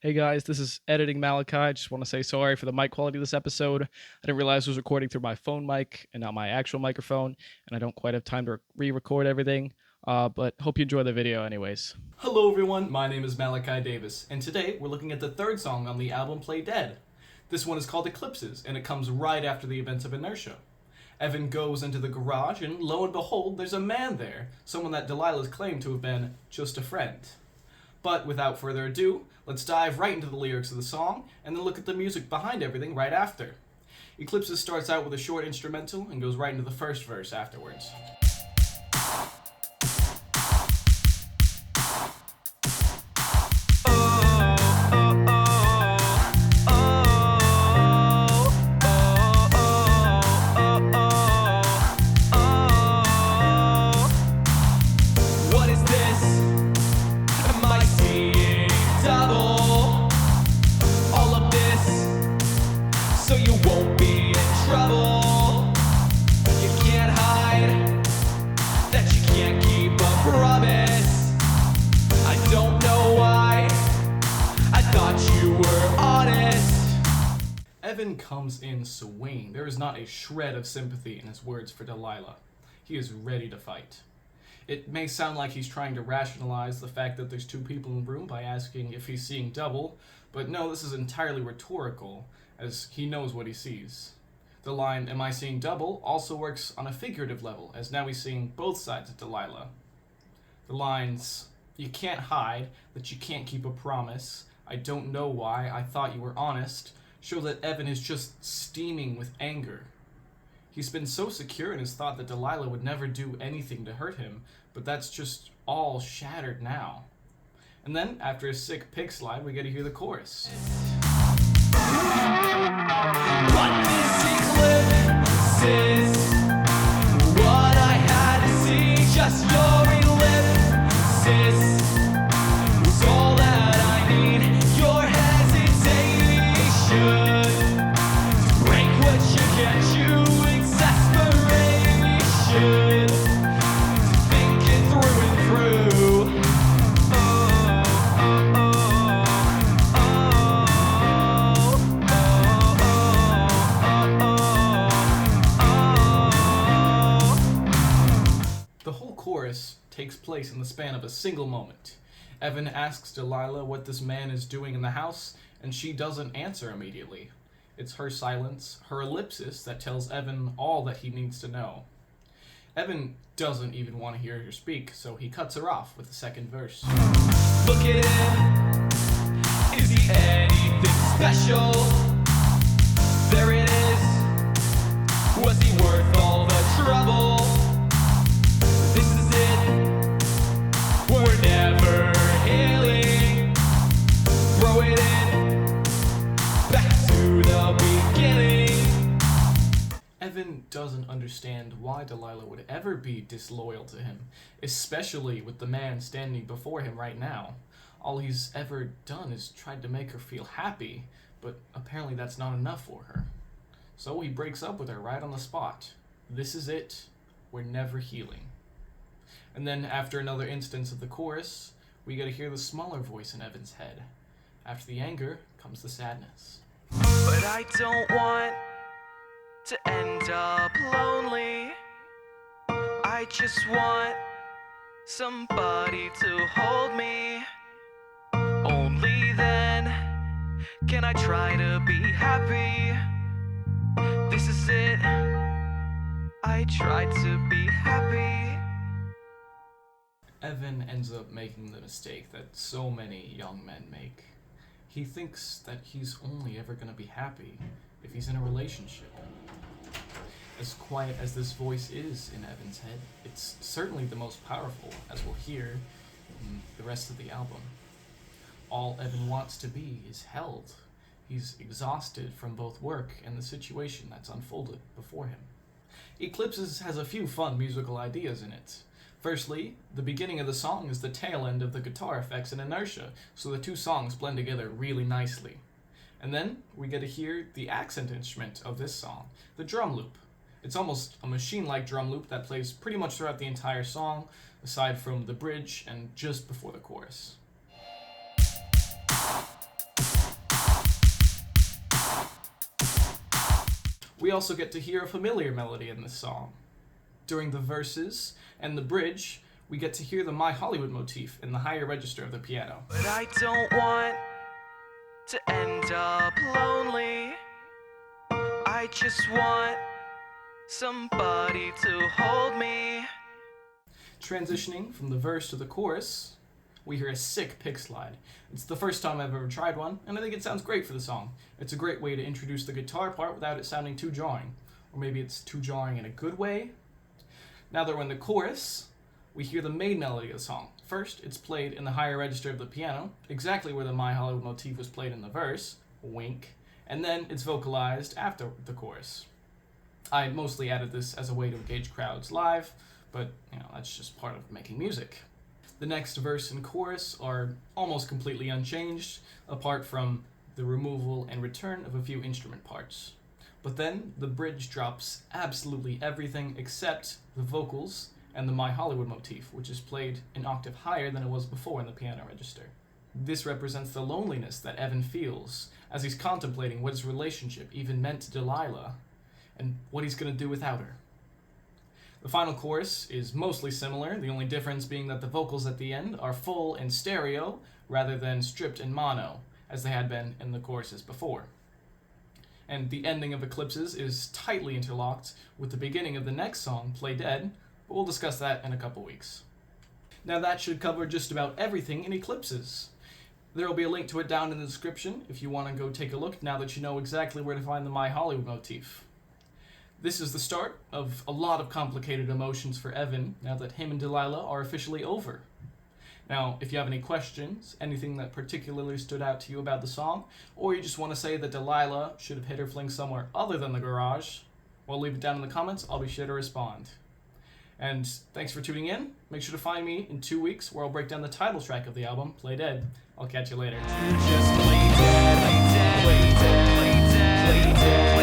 Hey guys, this is editing Malachi. I just want to say sorry for the mic quality of this episode. I didn't realize I was recording through my phone mic and not my actual microphone, and I don't quite have time to re-record everything. But hope you enjoy the video anyways. Hello everyone, my name is Malachi Davis, and today we're looking at the third song on the album Play Dead. This one is called Eclipses, and it comes right after the events of Inertia. Evan goes into the garage, and lo and behold, there's a man there, someone that Delilah's claimed to have been just a friend. But without further ado, let's dive right into the lyrics of the song, and then look at the music behind everything right after. Eclipses starts out with a short instrumental, and goes right into the first verse afterwards. Evan comes in swinging. There is not a shred of sympathy in his words for Delilah. He is ready to fight. It may sound like he's trying to rationalize the fact that there's two people in the room by asking if he's seeing double, but no, this is entirely rhetorical, as he knows what he sees. The line, "Am I seeing double?" also works on a figurative level, as now he's seeing both sides of Delilah. The lines, "You can't hide, that you can't keep a promise, I don't know why, I thought you were honest," show that Evan is just steaming with anger. He's been so secure in his thought that Delilah would never do anything to hurt him, but that's just all shattered now. And then, after a sick pig slide, we get to hear the chorus. What this eclipse is, what I had to see, just your ellipsis was all that I need. Your hesitation to break what you get, you exasperation to think it through and through. The whole chorus takes place in the span of a single moment. Evan asks Delilah what this man is doing in the house, and she doesn't answer immediately. It's her silence, her ellipsis, that tells Evan all that he needs to know. Evan doesn't even want to hear her speak, so he cuts her off with the second verse. Look at him, is he anything special? There it is, was he worth all the trouble? This is it, we're never healing. Throw it in, back to the beginning. Evan doesn't understand why Delilah would ever be disloyal to him, especially with the man standing before him right now. All he's ever done is tried to make her feel happy, but apparently that's not enough for her. So he breaks up with her right on the spot. This is it, we're never healing. And then after another instance of the chorus, we get to hear the smaller voice in Evan's head. After the anger comes the sadness. But I don't want to end up lonely. I just want somebody to hold me. Only then can I try to be happy. This is it, I tried to be happy. Evan ends up making the mistake that so many young men make. He thinks that he's only ever going to be happy if he's in a relationship. As quiet as this voice is in Evan's head, it's certainly the most powerful, as we'll hear in the rest of the album. All Evan wants to be is held. He's exhausted from both work and the situation that's unfolded before him. Eclipses has a few fun musical ideas in it. Firstly, the beginning of the song is the tail end of the guitar effects in Inertia, so the two songs blend together really nicely. And then we get to hear the accent instrument of this song, the drum loop. It's almost a machine-like drum loop that plays pretty much throughout the entire song, aside from the bridge and just before the chorus. We also get to hear a familiar melody in this song. During the verses and the bridge, we get to hear the My Hollywood motif in the higher register of the piano. But I don't want to end up lonely. I just want somebody to hold me. Transitioning from the verse to the chorus, we hear a sick pick slide. It's the first time I've ever tried one, and I think it sounds great for the song. It's a great way to introduce the guitar part without it sounding too jarring. Or maybe it's too jarring in a good way. Now that we're in the chorus, we hear the main melody of the song. First, it's played in the higher register of the piano, exactly where the My Hollywood motif was played in the verse, wink, and then it's vocalized after the chorus. I mostly added this as a way to engage crowds live, but that's just part of making music. The next verse and chorus are almost completely unchanged, apart from the removal and return of a few instrument parts. But then the bridge drops absolutely everything except the vocals and the My Hollywood motif, which is played an octave higher than it was before in the piano register. This represents the loneliness that Evan feels as he's contemplating what his relationship even meant to Delilah and what he's going to do without her. The final chorus is mostly similar, the only difference being that the vocals at the end are full in stereo rather than stripped in mono, as they had been in the choruses before. And the ending of Eclipses is tightly interlocked with the beginning of the next song, Play Dead, but we'll discuss that in a couple weeks. Now that should cover just about everything in Eclipses. There will be a link to it down in the description if you want to go take a look now that you know exactly where to find the My Hollywood motif. This is the start of a lot of complicated emotions for Evan now that him and Delilah are officially over. Now, if you have any questions, anything that particularly stood out to you about the song, or you just want to say that Delilah should have hit her fling somewhere other than the garage, well, leave it down in the comments. I'll be sure to respond. And thanks for tuning in. Make sure to find me in 2 weeks where I'll break down the title track of the album, Play Dead. I'll catch you later. Just play dead, play dead, play dead, play dead.